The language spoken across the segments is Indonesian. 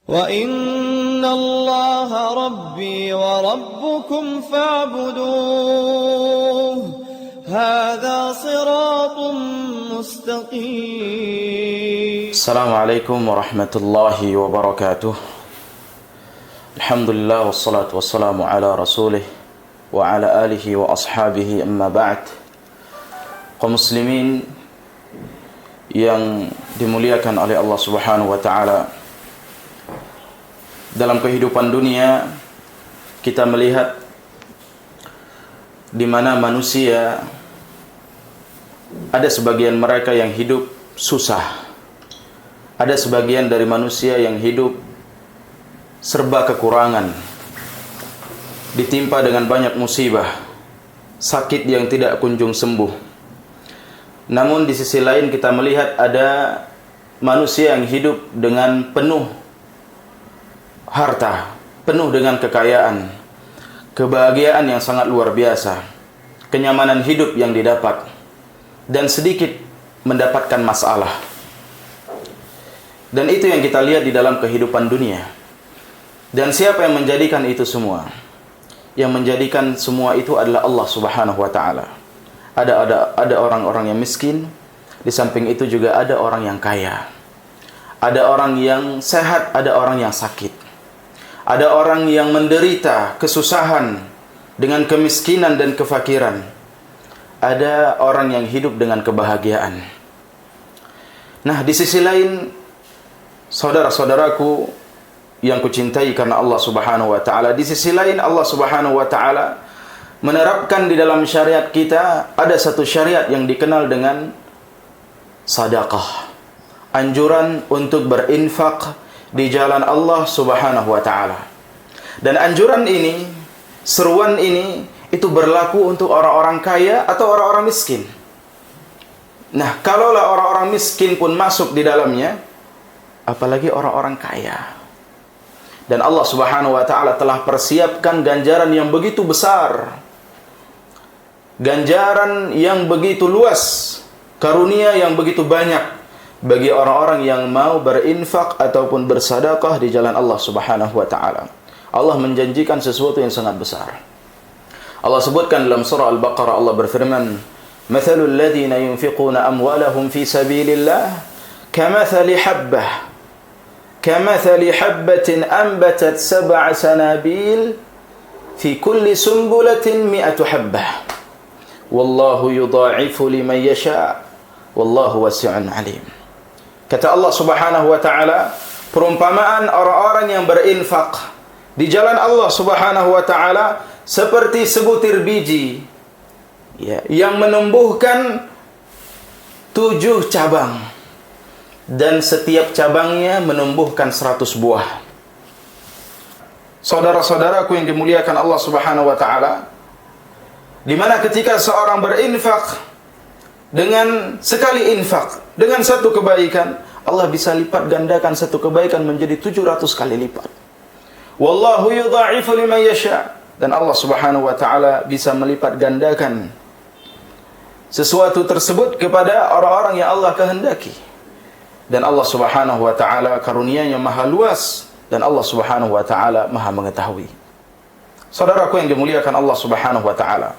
وَإِنَّ اللَّهَ رَبِّي وَرَبُّكُمْ فَاعْبُدُوهُ هَذَا صِرَاطٌ مُسْتَقِيمٌ. Assalamualaikum warahmatullahi wabarakatuh. Alhamdulillah wassalatu wassalamu ala rasulih wa ala alihi wa ashabihi, amma ba'd. Kaum muslimin yang dimuliakan oleh Allah Subhanahu wa taala, dalam kehidupan dunia kita melihat di mana manusia ada sebagian mereka yang hidup susah. Ada sebagian dari manusia yang hidup serba kekurangan, ditimpa dengan banyak musibah, sakit yang tidak kunjung sembuh. Namun di sisi lain kita melihat ada manusia yang hidup dengan penuh harta, penuh dengan kekayaan, kebahagiaan yang sangat luar biasa, kenyamanan hidup yang didapat, dan sedikit mendapatkan masalah. Dan itu yang kita lihat di dalam kehidupan dunia. Dan siapa yang menjadikan itu semua? Yang menjadikan semua itu adalah Allah Subhanahu wa taala. Ada orang-orang yang miskin, di samping itu juga ada orang yang kaya. Ada orang yang sehat, ada orang yang sakit. Ada orang yang menderita kesusahan dengan kemiskinan dan kefakiran. Ada orang yang hidup dengan kebahagiaan. Nah, di sisi lain, saudara-saudaraku yang kucintai karena Allah Subhanahu wa taala, di sisi lain Allah Subhanahu wa taala menerapkan di dalam syariat kita ada satu syariat yang dikenal dengan sedekah. Anjuran untuk berinfak di jalan Allah Subhanahu wa taala. Dan anjuran ini, seruan ini, itu berlaku untuk orang-orang kaya atau orang-orang miskin. Nah, kalaulah orang-orang miskin pun masuk di dalamnya, apalagi orang-orang kaya. Dan Allah Subhanahu wa taala telah persiapkan ganjaran yang begitu besar, ganjaran yang begitu luas, karunia yang begitu banyak bagi orang-orang yang mau berinfak ataupun bersedekah di jalan Allah Subhanahu wa taala. Allah menjanjikan sesuatu yang sangat besar. Allah sebutkan dalam surah Al-Baqarah, Allah berfirman, "Mathalul ladzina yunfiquna amwalahum fi sabilillah kamathali habbatin anbatat sab'a sanabil fi kulli sumbulatin mi'atu habbah. Wallahu yudha'ifu liman yasha' wallahu wasi'un 'alim." Kata Allah Subhanahu wa taala, perumpamaan orang-orang yang berinfak di jalan Allah Subhanahu wa taala seperti sebutir biji yang menumbuhkan 7 cabang, dan setiap cabangnya menumbuhkan 100 buah. Saudara-saudaraku yang dimuliakan Allah Subhanahu wa taala, di mana ketika seorang berinfak, dengan sekali infak, dengan satu kebaikan, Allah bisa lipat gandakan satu kebaikan menjadi 700 kali lipat. Wallahu yudha'ifu liman yasha'. Dan Allah Subhanahu wa taala bisa melipat gandakan sesuatu tersebut kepada orang-orang yang Allah kehendaki. Dan Allah Subhanahu wa taala karunia-Nya maha luas, dan Allah Subhanahu wa taala maha mengetahui. Saudaraku yang dimuliakan Allah Subhanahu wa taala,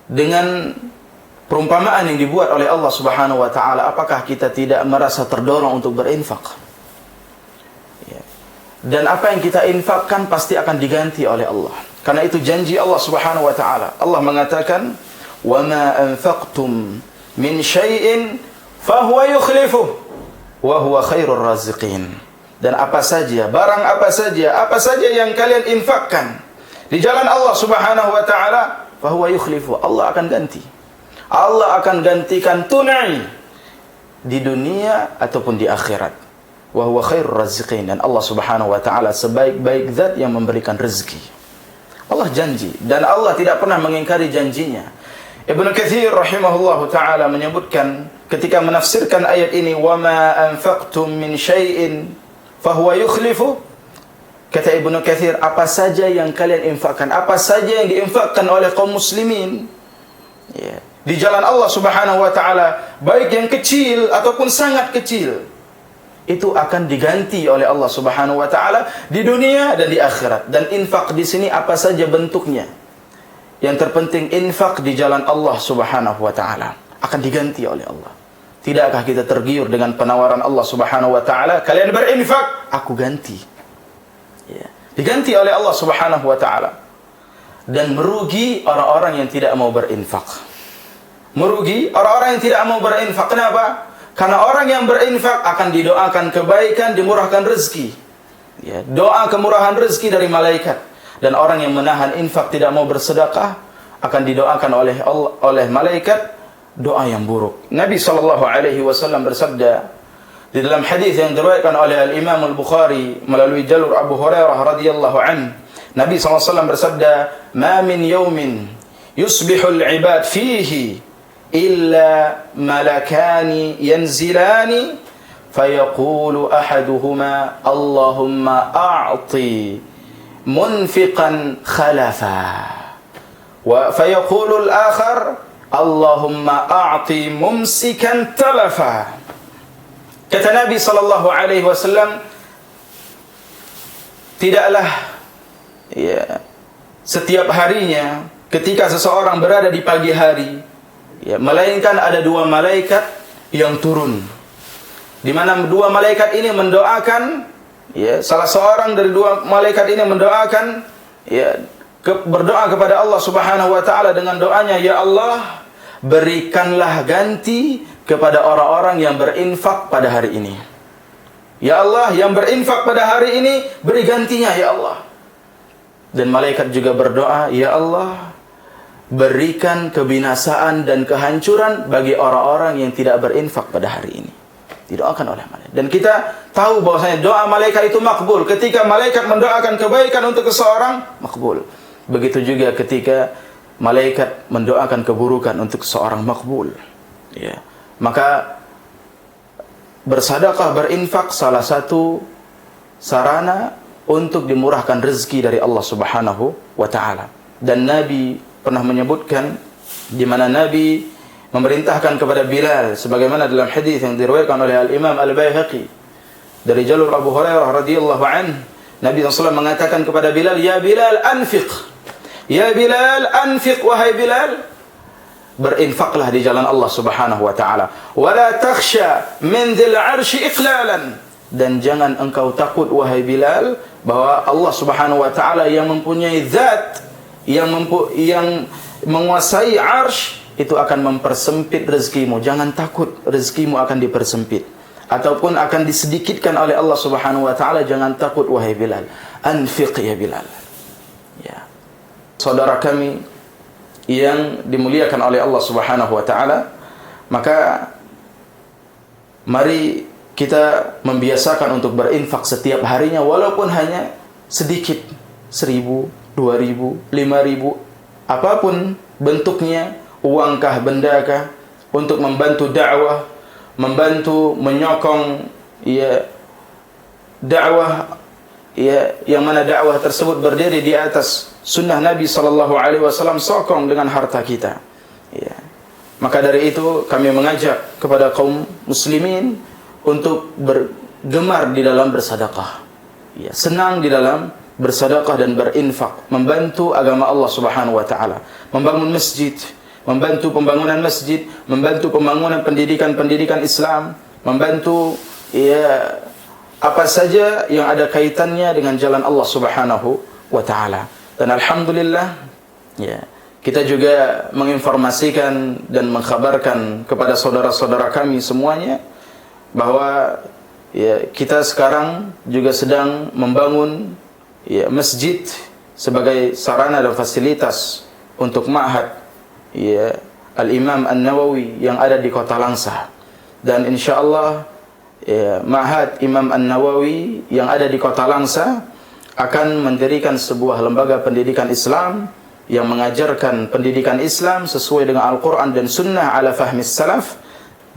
dengan perumpamaan yang dibuat oleh Allah Subhanahu wa taala, apakah kita tidak merasa terdorong untuk berinfak? Dan apa yang kita infakkan pasti akan diganti oleh Allah. Karena itu janji Allah Subhanahu wa taala. Allah mengatakan, "Wa ma anfaqtum min syai'in fahuwa yukhlifuh wa huwa khairur raziqin." Dan apa saja, barang apa saja yang kalian infakkan di jalan Allah Subhanahu wa taala, fahuwa yukhlifuh, Allah akan ganti. Allah akan gantikan tunai di dunia ataupun di akhirat. Wa huwa khairur raziqin. Dan Allah Subhanahu wa taala sebaik-baik zat yang memberikan rezeki. Allah janji, dan Allah tidak pernah mengingkari janjinya. Ibnu Katsir rahimahullahu taala menyebutkan ketika menafsirkan ayat ini, "Wa ma anfaqtum min syai'in fahuwa yukhlifu." Kata Ibnu Katsir, apa saja yang kalian infakkan, apa saja yang diinfakkan oleh kaum muslimin, di jalan Allah Subhanahu wa taala, baik yang kecil ataupun sangat kecil, itu akan diganti oleh Allah Subhanahu wa taala di dunia dan di akhirat. Dan infak di sini apa saja bentuknya. Yang terpenting infak di jalan Allah Subhanahu wa taala akan diganti oleh Allah. Tidakkah kita tergiur dengan penawaran Allah Subhanahu wa taala, kalian berinfak, aku ganti. Ya. Diganti oleh Allah Subhanahu wa taala. Dan merugi orang-orang yang tidak mau berinfak. Merugi orang-orang yang tidak mau berinfak. Kenapa? Karena orang yang berinfak akan didoakan kebaikan, dimurahkan rezeki. Ya, doa kemurahan rezeki dari malaikat. Dan orang yang menahan infak tidak mau bersedekah akan didoakan oleh malaikat doa yang buruk. Nabi SAW bersabda di dalam hadis yang diriwayatkan oleh Al-Imam Al-Bukhari melalui jalur Abu Hurairah radhiyallahu anhu. Nabi SAW bersabda, "Ma min yawmin yusbihul ibad fihi إلا ملكان ينزلان فيقول أحدهما اللهم أعطي منفقا خلفا فيقول الآخر اللهم أعطي ممسكا تلفا." Kata Nabi SAW, tidaklah setiap harinya ketika seseorang berada di pagi hari, melainkan ada dua malaikat yang turun, di mana dua malaikat ini mendoakan, salah seorang dari dua malaikat ini mendoakan, berdoa kepada Allah Subhanahu wa taala dengan doanya, ya Allah, berikanlah ganti kepada orang-orang yang berinfak pada hari ini. Ya Allah, yang berinfak pada hari ini, beri gantinya ya Allah. Dan malaikat juga berdoa, ya Allah, berikan kebinasaan dan kehancuran bagi orang-orang yang tidak berinfak pada hari ini. Didoakan oleh malaikat. Dan kita tahu bahwasanya doa malaikat itu makbul. Ketika malaikat mendoakan kebaikan untuk seseorang, makbul. Begitu juga ketika malaikat mendoakan keburukan untuk seseorang, makbul. Ya. Maka bersedekah, berinfak salah satu sarana untuk dimurahkan rezeki dari Allah Subhanahu wa taala. Dan Nabi pernah menyebutkan di mana Nabi memerintahkan kepada Bilal, sebagaimana dalam hadis yang diriwayatkan oleh Al-Imam Al-Baihaqi dari jalur Abu Hurairah radhiyallahu anhu, Nabi SAW mengatakan kepada Bilal, ya Bilal anfiq, ya Bilal anfiq, wahai Bilal, berinfaklah di jalan Allah Subhanahu wa taala, wala takhsha min dzil 'arsy iqlalan, dan jangan engkau takut wahai Bilal bahwa Allah Subhanahu wa taala yang mempunyai zat yang menguasai arsh itu akan mempersempit rezekimu. Jangan takut rezekimu akan dipersempit ataupun akan disedikitkan oleh Allah Subhanahu wa taala. Jangan takut wahai Bilal, anfiq ya Bilal. Ya. Saudara kami yang dimuliakan oleh Allah Subhanahu wa taala, maka mari kita membiasakan untuk berinfak setiap harinya, walaupun hanya sedikit, 1.000, 2.000, 5.000, apapun bentuknya, uangkah, bendakah, untuk membantu dakwah, membantu menyokong dakwah, yang mana dakwah tersebut berdiri di atas sunnah Nabi SAW, sokong dengan harta kita. Maka dari itu kami mengajak kepada kaum muslimin untuk bergemar di dalam bersedekah, senang di dalam bersedekah dan berinfak, membantu agama Allah Subhanahu wa taala, membangun masjid, membantu pembangunan masjid, membantu pembangunan pendidikan Islam, membantu apa saja yang ada kaitannya dengan jalan Allah Subhanahu wa taala. Dan alhamdulillah, kita juga menginformasikan dan mengkhabarkan kepada saudara-saudara kami semuanya bahwa kita sekarang juga sedang membangun masjid sebagai sarana dan fasilitas untuk ma'had Al-Imam An-Nawawi yang ada di Kota Langsa. Dan insyaallah ma'had Imam An-Nawawi yang ada di Kota Langsa akan mendirikan sebuah lembaga pendidikan Islam yang mengajarkan pendidikan Islam sesuai dengan Al-Quran dan Sunnah ala fahmis salaf,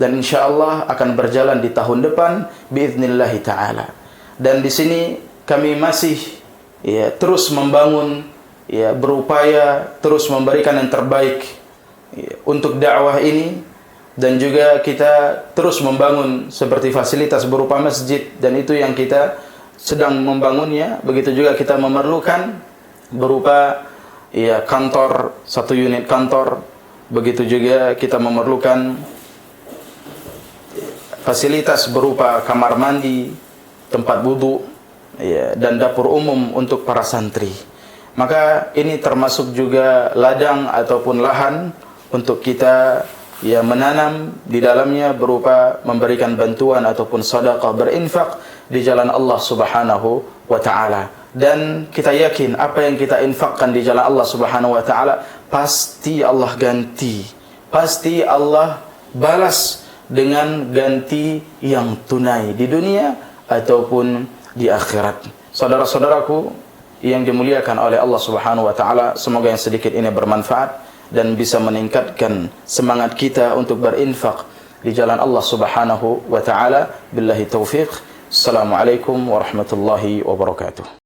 dan insyaallah akan berjalan di tahun depan biidznillahi ta'ala. Dan di sini kami masih terus membangun, berupaya terus memberikan yang terbaik untuk dakwah ini, dan juga kita terus membangun seperti fasilitas berupa masjid, dan itu yang kita sedang membangunnya. Begitu juga kita memerlukan berupa kantor, 1 unit kantor. Begitu juga kita memerlukan fasilitas berupa kamar mandi, tempat wudu, dan dapur umum untuk para santri. Maka ini termasuk juga ladang ataupun lahan untuk kita menanam di dalamnya berupa memberikan bantuan ataupun sedekah, berinfak di jalan Allah Subhanahu wa taala. Dan kita yakin apa yang kita infakkan di jalan Allah Subhanahu wa taala pasti Allah ganti. Pasti Allah balas dengan ganti yang tunai di dunia ataupun di akhirat. Saudara-saudaraku yang dimuliakan oleh Allah Subhanahu wa taala, semoga yang sedikit ini bermanfaat dan bisa meningkatkan semangat kita untuk berinfak di jalan Allah Subhanahu wa taala. Billahi taufiq. Assalamualaikum warahmatullahi wabarakatuh.